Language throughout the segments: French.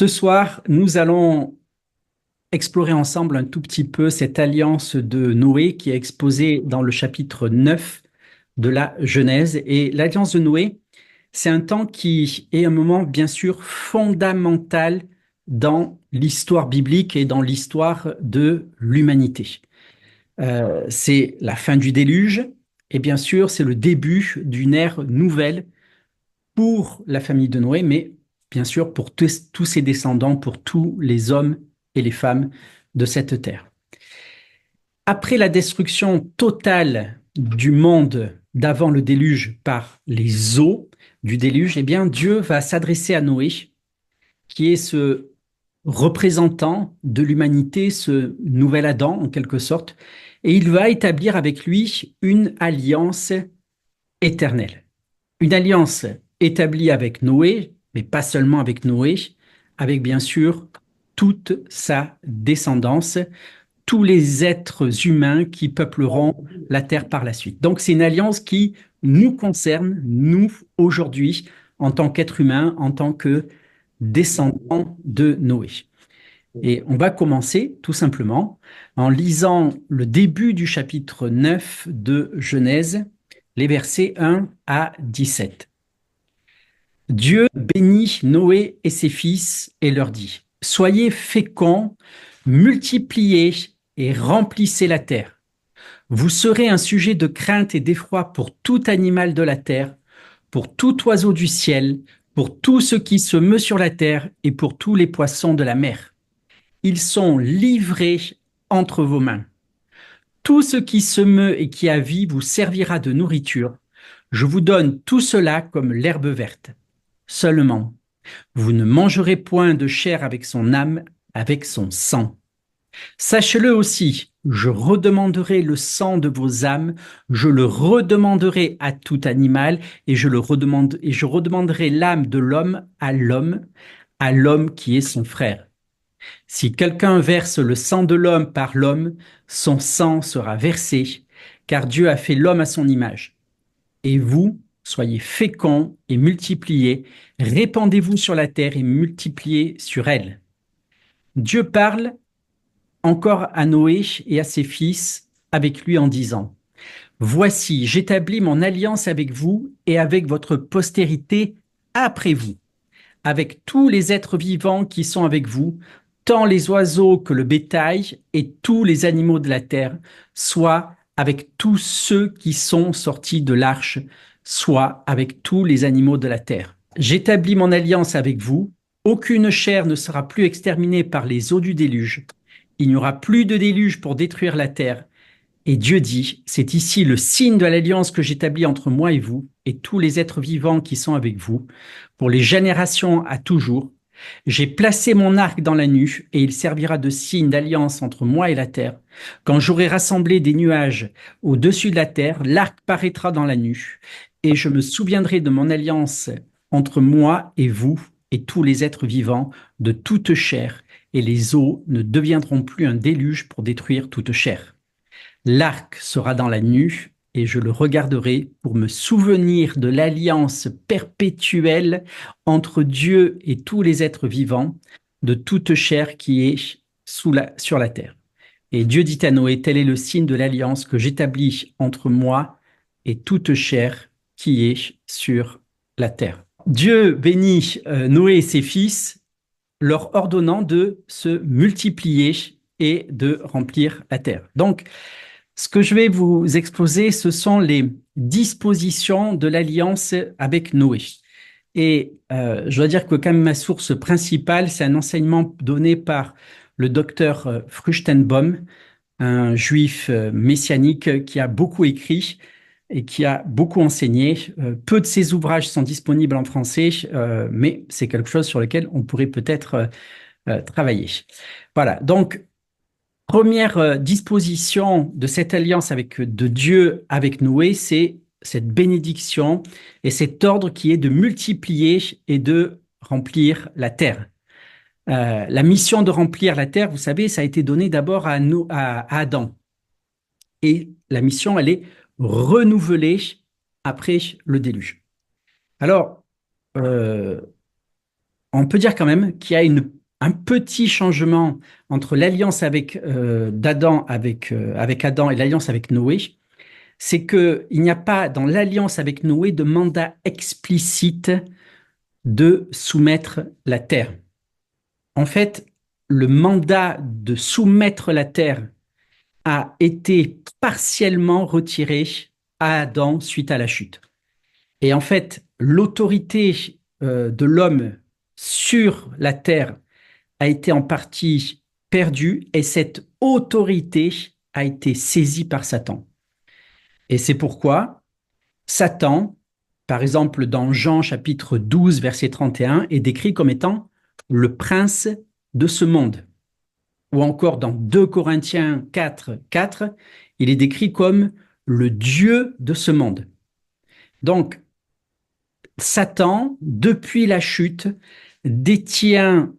Ce soir, nous allons explorer ensemble un tout petit peu cette alliance de Noé qui est exposée dans le chapitre 9 de la Genèse. Et l'alliance de Noé, c'est un temps qui est un moment, bien sûr, fondamental dans l'histoire biblique et dans l'histoire de l'humanité. C'est la fin du déluge et bien sûr, c'est le début d'une ère nouvelle pour la famille de Noé, mais bien sûr pour tous ses descendants, pour tous les hommes et les femmes de cette terre. Après la destruction totale du monde d'avant le déluge par les eaux du déluge, eh bien Dieu va s'adresser à Noé, qui est ce représentant de l'humanité, ce nouvel Adam en quelque sorte, et il va établir avec lui une alliance éternelle. Une alliance établie avec Noé, mais pas seulement avec Noé, avec bien sûr toute sa descendance, tous les êtres humains qui peupleront la terre par la suite. Donc c'est une alliance qui nous concerne, nous, aujourd'hui, en tant qu'êtres humains, en tant que descendants de Noé. Et on va commencer tout simplement en lisant le début du chapitre 9 de Genèse, les versets 1 à 17. Dieu bénit Noé et ses fils et leur dit, soyez féconds, multipliez et remplissez la terre. Vous serez un sujet de crainte et d'effroi pour tout animal de la terre, pour tout oiseau du ciel, pour tout ce qui se meut sur la terre et pour tous les poissons de la mer. Ils sont livrés entre vos mains. Tout ce qui se meut et qui a vie vous servira de nourriture. Je vous donne tout cela comme l'herbe verte. Seulement, vous ne mangerez point de chair avec son âme, avec son sang. Sachez-le aussi, je redemanderai le sang de vos âmes, je le redemanderai à tout animal, et je redemanderai l'âme de l'homme, à l'homme qui est son frère. Si quelqu'un verse le sang de l'homme par l'homme, son sang sera versé, car Dieu a fait l'homme à son image. Et vous, soyez féconds et multipliez, répandez-vous sur la terre et multipliez sur elle. Dieu parle encore à Noé et à ses fils avec lui en disant, voici, j'établis mon alliance avec vous et avec votre postérité après vous, avec tous les êtres vivants qui sont avec vous, tant les oiseaux que le bétail et tous les animaux de la terre, soit avec tous ceux qui sont sortis de l'arche, soit avec tous les animaux de la terre. J'établis mon alliance avec vous, aucune chair ne sera plus exterminée par les eaux du déluge. Il n'y aura plus de déluge pour détruire la terre. Et Dieu dit, c'est ici le signe de l'alliance que j'établis entre moi et vous et tous les êtres vivants qui sont avec vous, pour les générations à toujours. J'ai placé mon arc dans la nue et il servira de signe d'alliance entre moi et la terre. Quand j'aurai rassemblé des nuages au-dessus de la terre, l'arc paraîtra dans la nue et je me souviendrai de mon alliance entre moi et vous et tous les êtres vivants de toute chair, et les eaux ne deviendront plus un déluge pour détruire toute chair. L'arc sera dans la nue et je le regarderai pour me souvenir de l'alliance perpétuelle entre Dieu et tous les êtres vivants, de toute chair qui est sur la terre. Et Dieu dit à Noé, tel est le signe de l'alliance que j'établis entre moi et toute chair qui est sur la terre. Dieu bénit Noé et ses fils, leur ordonnant de se multiplier et de remplir la terre. Donc, ce que je vais vous exposer, ce sont les dispositions de l'alliance avec Noé. Et je dois dire que quand même ma source principale, c'est un enseignement donné par le docteur Fruchtenbaum, un juif messianique qui a beaucoup écrit et qui a beaucoup enseigné. Peu de ses ouvrages sont disponibles en français, mais c'est quelque chose sur lequel on pourrait peut-être travailler. Voilà, donc première disposition de cette alliance de Dieu avec Noé, c'est cette bénédiction et cet ordre qui est de multiplier et de remplir la terre. La mission de remplir la terre, vous savez, ça a été donné d'abord à Adam. Et la mission, elle est renouvelée après le déluge. Alors, euh, on peut dire quand même qu'il y a un petit changement entre l'alliance avec Adam et l'alliance avec Noé. C'est qu'il n'y a pas dans l'alliance avec Noé de mandat explicite de soumettre la terre. En fait, le mandat de soumettre la terre a été partiellement retiré à Adam suite à la chute. Et en fait, l'autorité de l'homme sur la terre a été en partie perdue et cette autorité a été saisie par Satan. Et c'est pourquoi Satan, par exemple dans Jean chapitre 12, verset 31, est décrit comme étant le prince de ce monde. Ou encore dans 2 Corinthiens 4, 4, il est décrit comme le Dieu de ce monde. Donc, Satan, depuis la chute, détient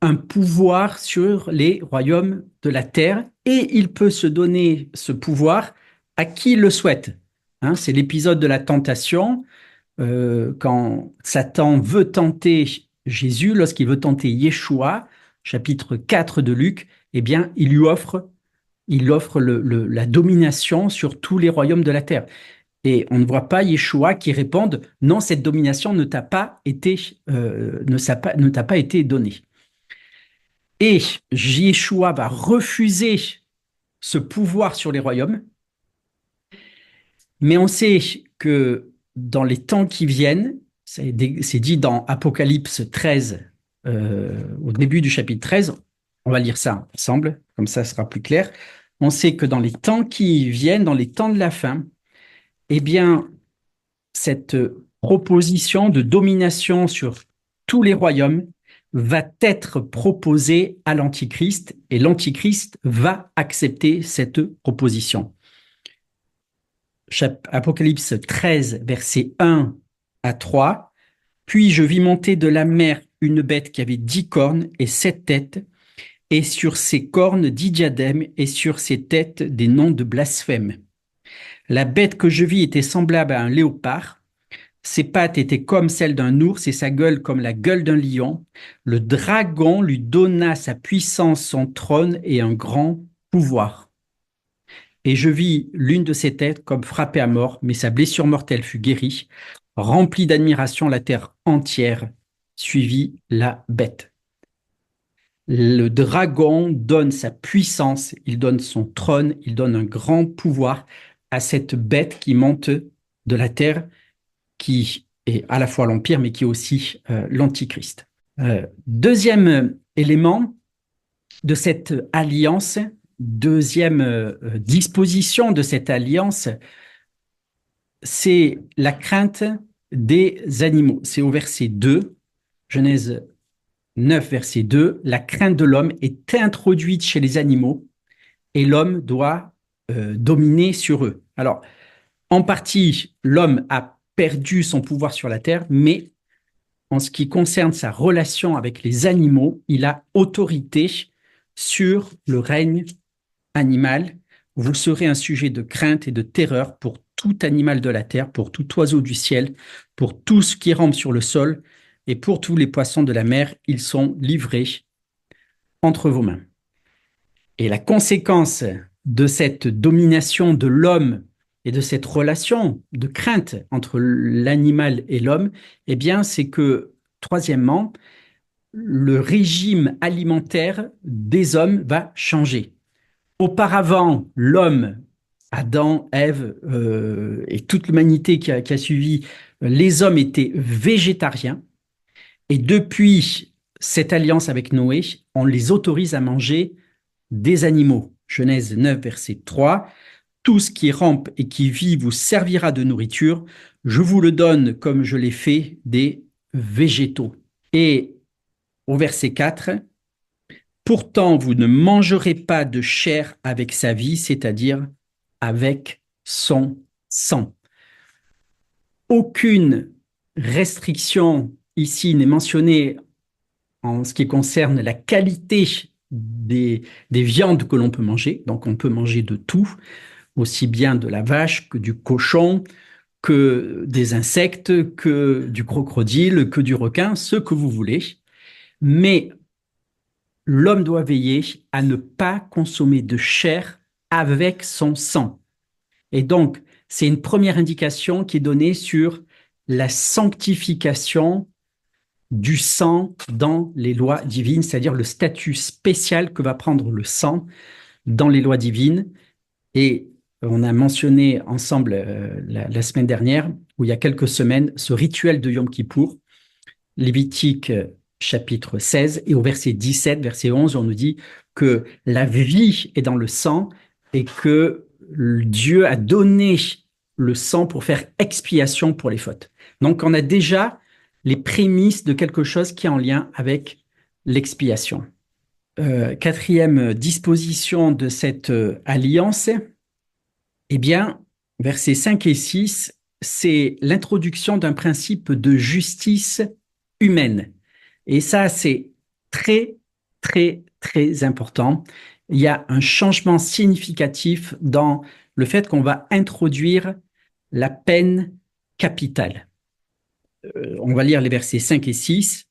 un pouvoir sur les royaumes de la terre et il peut se donner ce pouvoir à qui il le souhaite. Hein, c'est l'épisode de la tentation, quand Satan veut tenter Jésus, lorsqu'il veut tenter Yeshua, chapitre 4 de Luc, eh bien, il offre la domination sur tous les royaumes de la terre. Et on ne voit pas Yeshua qui réponde non, cette domination ne t'a pas été, ne t'a pas été donnée. Et Yeshua va refuser ce pouvoir sur les royaumes, mais on sait que dans les temps qui viennent, c'est dit dans Apocalypse 13, au début du chapitre 13, on va lire ça ensemble, comme ça sera plus clair. On sait que dans les temps qui viennent, dans les temps de la fin, eh bien, cette proposition de domination sur tous les royaumes va être proposée à l'Antichrist et l'Antichrist va accepter cette proposition. Apocalypse 13, versets 1 à 3. Puis je vis monter de la mer une bête qui avait 10 cornes et 7 têtes, et sur ses cornes 10 diadèmes, et sur ses têtes des noms de blasphème. La bête que je vis était semblable à un léopard. Ses pattes étaient comme celles d'un ours et sa gueule comme la gueule d'un lion. Le dragon lui donna sa puissance, son trône et un grand pouvoir. Et je vis l'une de ses têtes comme frappée à mort, mais sa blessure mortelle fut guérie. Remplie d'admiration, la terre entière suivit la bête. Le dragon donne sa puissance, il donne son trône, il donne un grand pouvoir à cette bête qui monte de la terre, qui est à la fois l'Empire, mais qui est aussi l'Antichrist. Deuxième élément de cette alliance, deuxième disposition de cette alliance, c'est la crainte des animaux. C'est au verset 2, Genèse 9, verset 2, la crainte de l'homme est introduite chez les animaux et l'homme doit dominer sur eux. Alors, en partie, l'homme a perdu son pouvoir sur la terre, mais en ce qui concerne sa relation avec les animaux, il a autorité sur le règne animal. Vous serez un sujet de crainte et de terreur pour tout animal de la terre, pour tout oiseau du ciel, pour tout ce qui rampe sur le sol et pour tous les poissons de la mer. Ils sont livrés entre vos mains. Et la conséquence de cette domination de l'homme et de cette relation de crainte entre l'animal et l'homme, eh bien, c'est que, troisièmement, le régime alimentaire des hommes va changer. Auparavant, l'homme, Adam, Ève et toute l'humanité qui a suivi, les hommes étaient végétariens. Et depuis cette alliance avec Noé, on les autorise à manger des animaux. Genèse 9, verset 3. Tout ce qui rampe et qui vit vous servira de nourriture. Je vous le donne comme je l'ai fait des végétaux. Et au verset 4, pourtant vous ne mangerez pas de chair avec sa vie, c'est-à-dire avec son sang. Aucune restriction ici n'est mentionnée en ce qui concerne la qualité des viandes que l'on peut manger. Donc on peut manger de tout, aussi bien de la vache que du cochon, que des insectes, que du crocodile, que du requin, ce que vous voulez. Mais l'homme doit veiller à ne pas consommer de chair avec son sang. Et donc, c'est une première indication qui est donnée sur la sanctification du sang dans les lois divines, c'est-à-dire le statut spécial que va prendre le sang dans les lois divines. Et on a mentionné ensemble la semaine dernière, ou il y a quelques semaines, ce rituel de Yom Kippour, Lévitique chapitre 16, et au verset 17, verset 11, on nous dit que la vie est dans le sang et que Dieu a donné le sang pour faire expiation pour les fautes. Donc on a déjà les prémices de quelque chose qui est en lien avec l'expiation. Quatrième disposition de cette alliance, eh bien, versets 5 et 6, c'est l'introduction d'un principe de justice humaine. Et ça, c'est très, très, très important. Il y a un changement significatif dans le fait qu'on va introduire la peine capitale. On va lire les versets 5 et 6.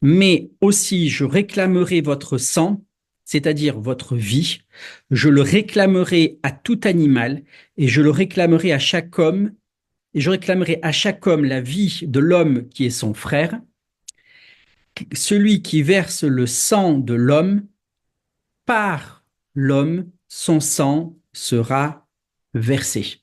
Mais aussi, je réclamerai votre sang, c'est-à-dire votre vie. Je le réclamerai à tout animal et je le réclamerai à chaque homme. Et je réclamerai à chaque homme la vie de l'homme qui est son frère. Celui qui verse le sang de l'homme, par l'homme, son sang sera versé.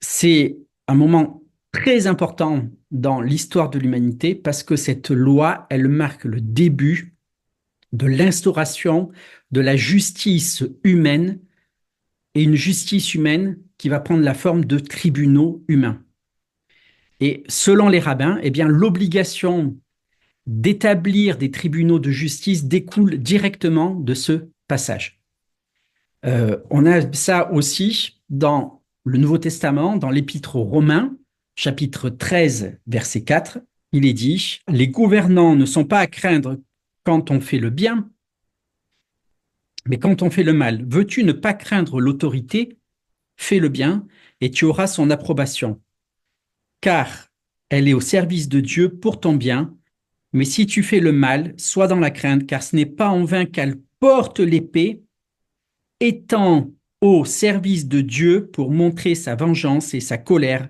C'est un moment très important dans l'histoire de l'humanité parce que cette loi, elle marque le début de l'instauration de la justice humaine et une justice humaine qui va prendre la forme de tribunaux humains. Et selon les rabbins, eh bien, l'obligation d'établir des tribunaux de justice découle directement de ce passage. On a ça aussi dans le Nouveau Testament, dans l'Épître aux Romains, chapitre 13, verset 4. Il est dit, « Les gouvernants ne sont pas à craindre quand on fait le bien, mais quand on fait le mal. Veux-tu ne pas craindre l'autorité? Fais le bien et tu auras son approbation. Car elle est au service de Dieu pour ton bien. Mais si tu fais le mal, sois dans la crainte, car ce n'est pas en vain qu'elle porte l'épée, étant au service de Dieu pour montrer sa vengeance et sa colère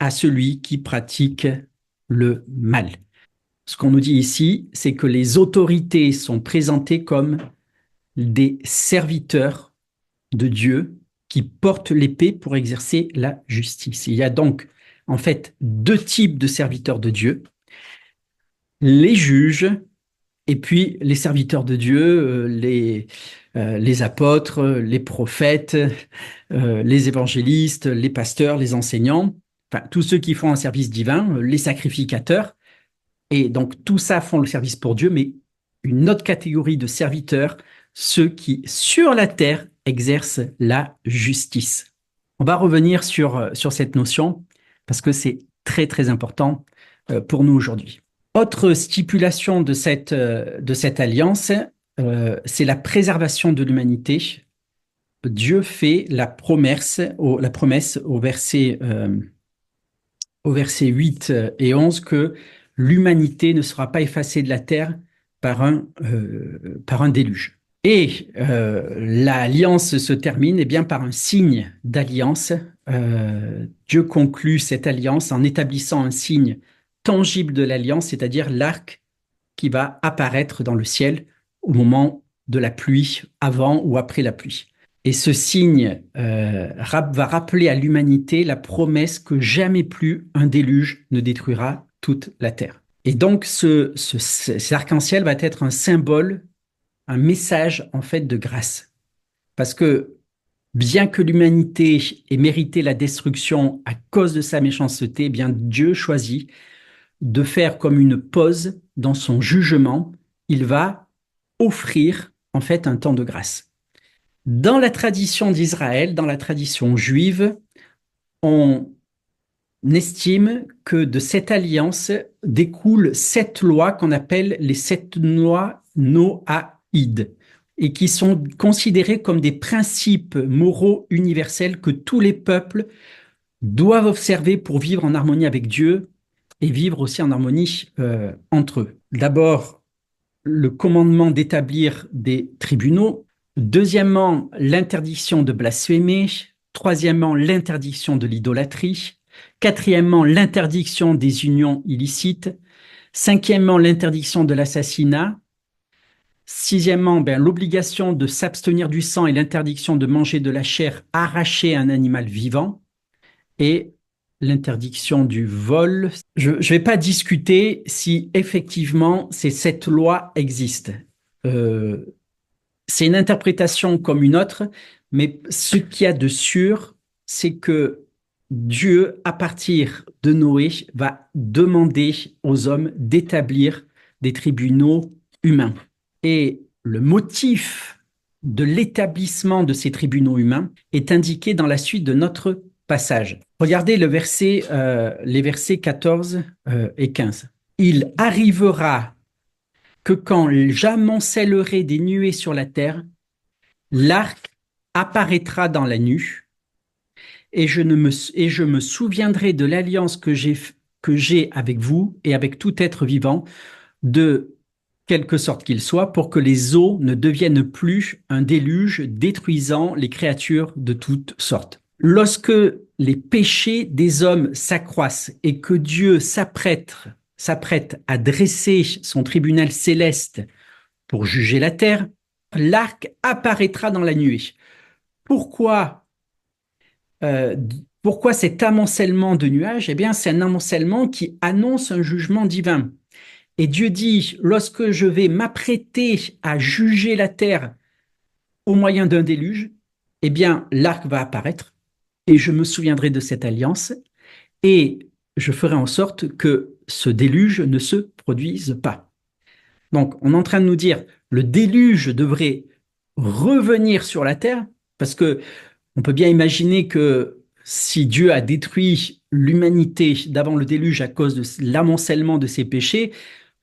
à celui qui pratique le mal. » Ce qu'on nous dit ici, c'est que les autorités sont présentées comme des serviteurs de Dieu qui portent l'épée pour exercer la justice. Il y a donc en fait deux types de serviteurs de Dieu, les juges et puis les serviteurs de Dieu, les apôtres, les prophètes, les évangélistes, les pasteurs, les enseignants, enfin tous ceux qui font un service divin, les sacrificateurs. Et donc tout ça font le service pour Dieu, mais une autre catégorie de serviteurs, ceux qui sur la terre exercent la justice. On va revenir sur cette notion parce que c'est très très important pour nous aujourd'hui. Autre stipulation de cette alliance, c'est la préservation de l'humanité. Dieu fait la promesse au verset 8 et 11 que l'humanité ne sera pas effacée de la terre par un déluge. Et l'alliance se termine eh bien, par un signe d'alliance. Dieu conclut cette alliance en établissant un signe tangible de l'alliance, c'est-à-dire l'arc qui va apparaître dans le ciel au moment de la pluie, avant ou après la pluie. Et ce signe va rappeler à l'humanité la promesse que jamais plus un déluge ne détruira toute la terre. Et donc cet arc-en-ciel va être un symbole, un message en fait de grâce. Parce que bien que l'humanité ait mérité la destruction à cause de sa méchanceté, eh bien Dieu choisit de faire comme une pause dans son jugement. Il va offrir en fait un temps de grâce. Dans la tradition d'Israël, dans la tradition juive, on estime que de cette alliance découlent 7 lois qu'on appelle les 7 lois noaïdes et qui sont considérées comme des principes moraux universels que tous les peuples doivent observer pour vivre en harmonie avec Dieu et vivre aussi en harmonie entre eux. D'abord, le commandement d'établir des tribunaux. Deuxièmement, l'interdiction de blasphémer. Troisièmement, l'interdiction de l'idolâtrie. Quatrièmement, l'interdiction des unions illicites. Cinquièmement, l'interdiction de l'assassinat. Sixièmement, l'obligation de s'abstenir du sang et l'interdiction de manger de la chair arrachée à un animal vivant. Et l'interdiction du vol. Je ne vais pas discuter si effectivement ces sept lois existent. Euh, c'est une interprétation comme une autre, mais ce qu'il y a de sûr, c'est que Dieu, à partir de Noé, va demander aux hommes d'établir des tribunaux humains. Et le motif de l'établissement de ces tribunaux humains est indiqué dans la suite de notre passage. Regardez les versets 14 et 15. Il arrivera que quand j'amoncellerai des nuées sur la terre, l'arc apparaîtra dans la nue, et je me souviendrai de l'alliance que j'ai avec vous et avec tout être vivant, de quelque sorte qu'il soit, pour que les eaux ne deviennent plus un déluge détruisant les créatures de toutes sortes. Lorsque les péchés des hommes s'accroissent et que Dieu s'apprête à dresser son tribunal céleste pour juger la terre, l'arc apparaîtra dans la nuée. Pourquoi, euh, pourquoi cet amoncellement de nuages? Eh bien, c'est un amoncellement qui annonce un jugement divin. Et Dieu dit, lorsque je vais m'apprêter à juger la terre au moyen d'un déluge, eh bien, l'arc va apparaître et je me souviendrai de cette alliance et je ferai en sorte que ce déluge ne se produise pas. Donc, on est en train de nous dire, le déluge devrait revenir sur la terre parce que on peut bien imaginer que si Dieu a détruit l'humanité d'avant le déluge à cause de l'amoncellement de ses péchés,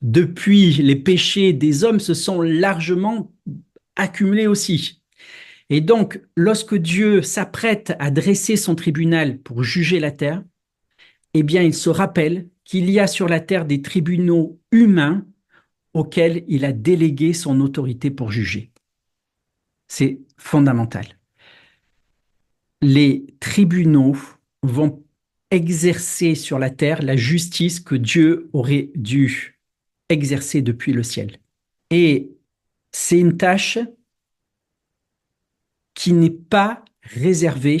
depuis les péchés des hommes se sont largement accumulés aussi. Et donc, lorsque Dieu s'apprête à dresser son tribunal pour juger la terre, eh bien, il se rappelle qu'il y a sur la terre des tribunaux humains auxquels il a délégué son autorité pour juger. C'est fondamental. Les tribunaux vont exercer sur la terre la justice que Dieu aurait dû exercer depuis le ciel. Et c'est une tâche qui n'est pas réservée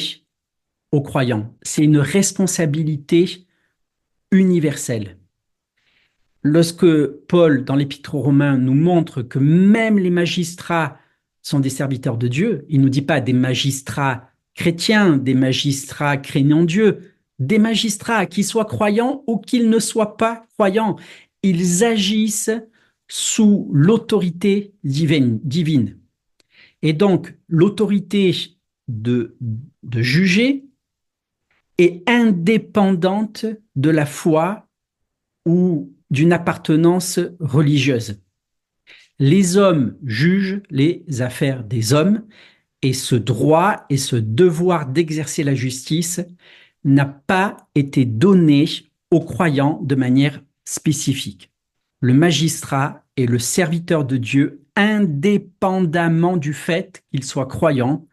aux croyants. C'est une responsabilité universelle. Lorsque Paul, dans l'Épître aux Romains, nous montre que même les magistrats sont des serviteurs de Dieu, il ne nous dit pas des magistrats chrétiens, des magistrats craignant Dieu, des magistrats qui soient croyants ou qu'ils ne soient pas croyants. Ils agissent sous l'autorité divine. Et donc, l'autorité de juger est indépendante de la foi ou d'une appartenance religieuse. Les hommes jugent les affaires des hommes et ce droit et ce devoir d'exercer la justice n'a pas été donné aux croyants de manière spécifique. Le magistrat est le serviteur de Dieu indépendamment du fait qu'il soit croyant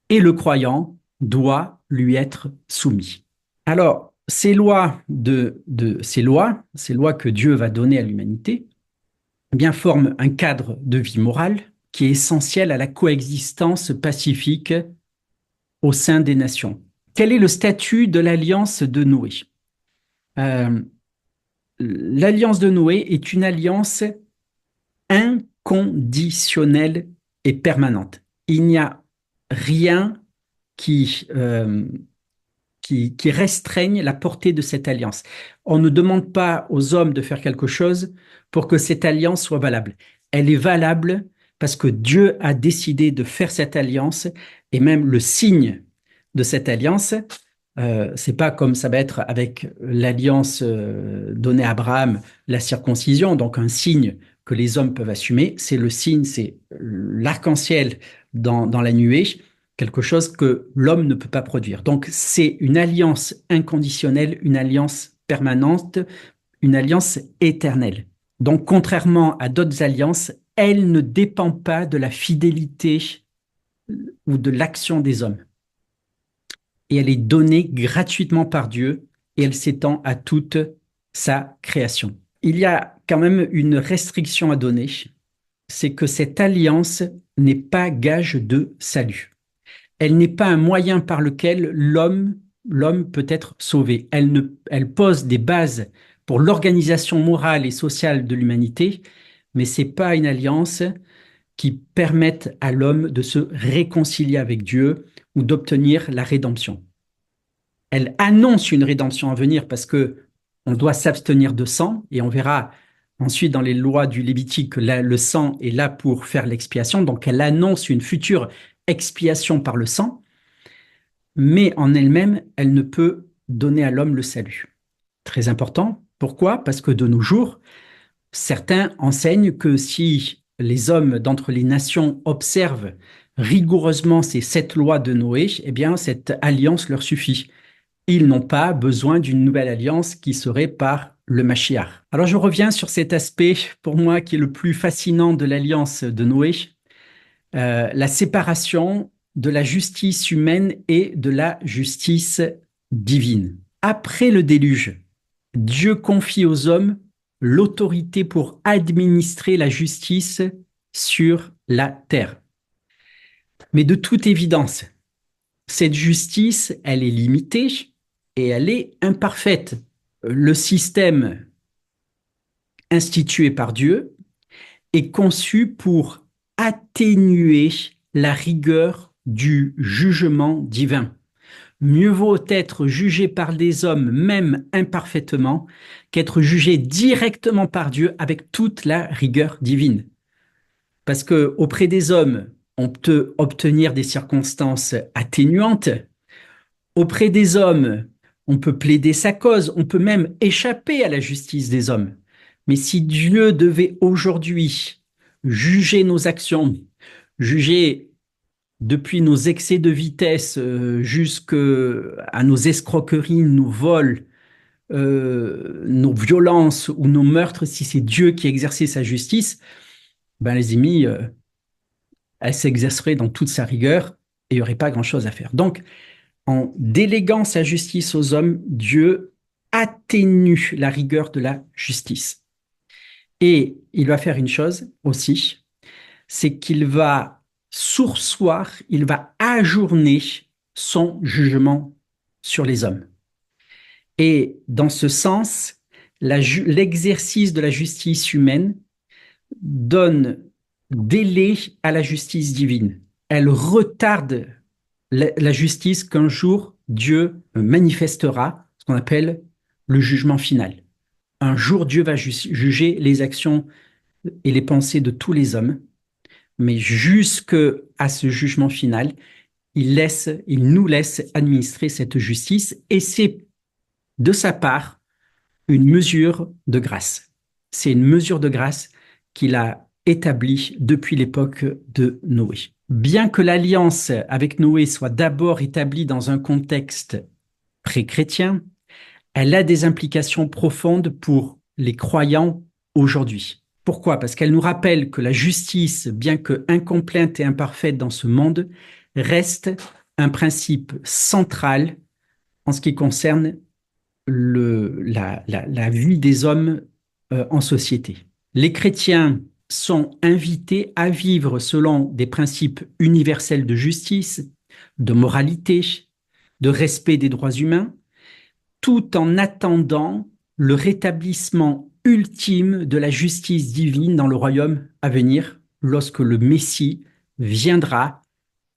et le croyant doit lui être soumis. Alors, ces lois que Dieu va donner à l'humanité, eh bien, forment un cadre de vie morale qui est essentiel à la coexistence pacifique au sein des nations. Quel est le statut de l'alliance de Noé? L'alliance de Noé est une alliance inconditionnelle et permanente. Il n'y a rien qui restreignent la portée de cette alliance. On ne demande pas aux hommes de faire quelque chose pour que cette alliance soit valable. Elle est valable parce que Dieu a décidé de faire cette alliance et même le signe de cette alliance, c'est pas comme ça va être avec l'alliance donnée à Abraham, la circoncision, donc un signe que les hommes peuvent assumer. C'est le signe, c'est l'arc-en-ciel dans la nuée, quelque chose que l'homme ne peut pas produire. Donc, c'est une alliance inconditionnelle, une alliance permanente, une alliance éternelle. Donc, contrairement à d'autres alliances, elle ne dépend pas de la fidélité ou de l'action des hommes. Et elle est donnée gratuitement par Dieu et elle s'étend à toute sa création. Il y a quand même une restriction à donner, c'est que cette alliance n'est pas gage de salut. Elle n'est pas un moyen par lequel l'homme peut être sauvé. Elle pose des bases pour l'organisation morale et sociale de l'humanité, mais c'est pas une alliance qui permette à l'homme de se réconcilier avec Dieu ou d'obtenir la rédemption. Elle annonce une rédemption à venir parce que on doit s'abstenir de sang et on verra ensuite dans les lois du Lévitique que le sang est là pour faire l'expiation. Donc elle annonce une future expiation par le sang, mais en elle-même, elle ne peut donner à l'homme le salut. Très important. Pourquoi? Parce que de nos jours, certains enseignent que si les hommes d'entre les nations observent rigoureusement ces 7 lois de Noé, eh bien, cette alliance leur suffit. Ils n'ont pas besoin d'une nouvelle alliance qui serait par le Mashiach. Alors je reviens sur cet aspect, pour moi, qui est le plus fascinant de l'alliance de Noé, la séparation de la justice humaine et de la justice divine. Après le déluge, Dieu confie aux hommes l'autorité pour administrer la justice sur la terre. Mais de toute évidence, cette justice, elle est limitée et elle est imparfaite. Le système institué par Dieu est conçu pour atténuer la rigueur du jugement divin. Mieux vaut être jugé par des hommes, même imparfaitement, qu'être jugé directement par Dieu avec toute la rigueur divine. Parce que auprès des hommes, on peut obtenir des circonstances atténuantes. Auprès des hommes, on peut plaider sa cause, on peut même échapper à la justice des hommes. Mais si Dieu devait aujourd'hui juger nos actions, juger depuis nos excès de vitesse jusqu'à nos escroqueries, nos vols, nos violences ou nos meurtres, si c'est Dieu qui exerçait sa justice, ben les amis, elle s'exercerait dans toute sa rigueur et il n'y aurait pas grand-chose à faire. Donc, en déléguant sa justice aux hommes, Dieu atténue la rigueur de la justice. Et il va faire une chose aussi, c'est qu'il va surseoir, il va ajourner son jugement sur les hommes. Et dans ce sens, l'exercice de la justice humaine donne délai à la justice divine. Elle retarde la justice qu'un jour Dieu manifestera, ce qu'on appelle le jugement final. Un jour, Dieu va juger les actions et les pensées de tous les hommes, mais jusqu'à ce jugement final, il nous laisse administrer cette justice et c'est de sa part une mesure de grâce. C'est une mesure de grâce qu'il a établie depuis l'époque de Noé. Bien que l'alliance avec Noé soit d'abord établie dans un contexte pré-chrétien, elle a des implications profondes pour les croyants aujourd'hui. Pourquoi? Parce qu'elle nous rappelle que la justice, bien que incomplète et imparfaite dans ce monde, reste un principe central en ce qui concerne la vie des hommes en société. Les chrétiens sont invités à vivre selon des principes universels de justice, de moralité, de respect des droits humains, tout en attendant le rétablissement ultime de la justice divine dans le royaume à venir, lorsque le Messie viendra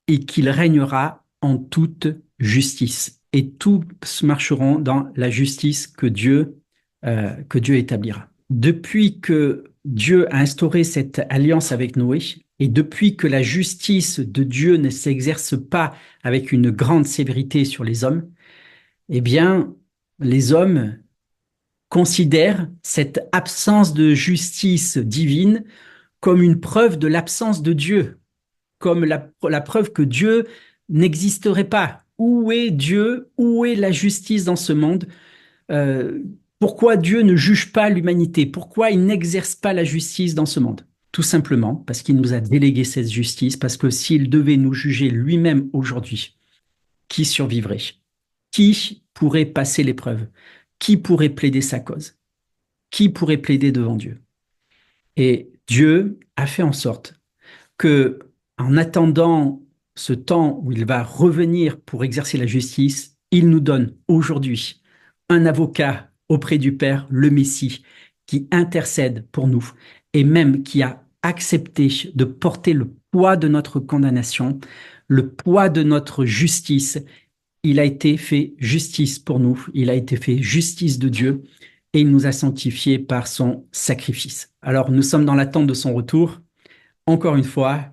et qu'il régnera en toute justice. Et tous marcheront dans la justice que Dieu établira. Depuis que Dieu a instauré cette alliance avec Noé, et depuis que la justice de Dieu ne s'exerce pas avec une grande sévérité sur les hommes, eh bien, les hommes considèrent cette absence de justice divine comme une preuve de l'absence de Dieu, comme la preuve que Dieu n'existerait pas. Où est Dieu? Où est la justice dans ce monde? Pourquoi Dieu ne juge pas l'humanité? Pourquoi il n'exerce pas la justice dans ce monde? Tout simplement parce qu'il nous a délégué cette justice, parce que s'il devait nous juger lui-même aujourd'hui, qui survivrait? Qui pourrait passer l'épreuve? Qui pourrait plaider sa cause? Qui pourrait plaider devant Dieu? Et Dieu a fait en sorte que, en attendant ce temps où il va revenir pour exercer la justice, il nous donne aujourd'hui un avocat auprès du Père, le Messie, qui intercède pour nous et même qui a accepté de porter le poids de notre condamnation, le poids de notre justice. Il a été fait justice pour nous, il a été fait justice de Dieu et il nous a sanctifiés par son sacrifice. Alors nous sommes dans l'attente de son retour. Encore une fois,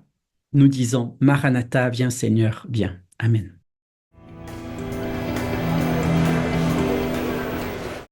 nous disons, Maranatha, viens Seigneur, viens. Amen.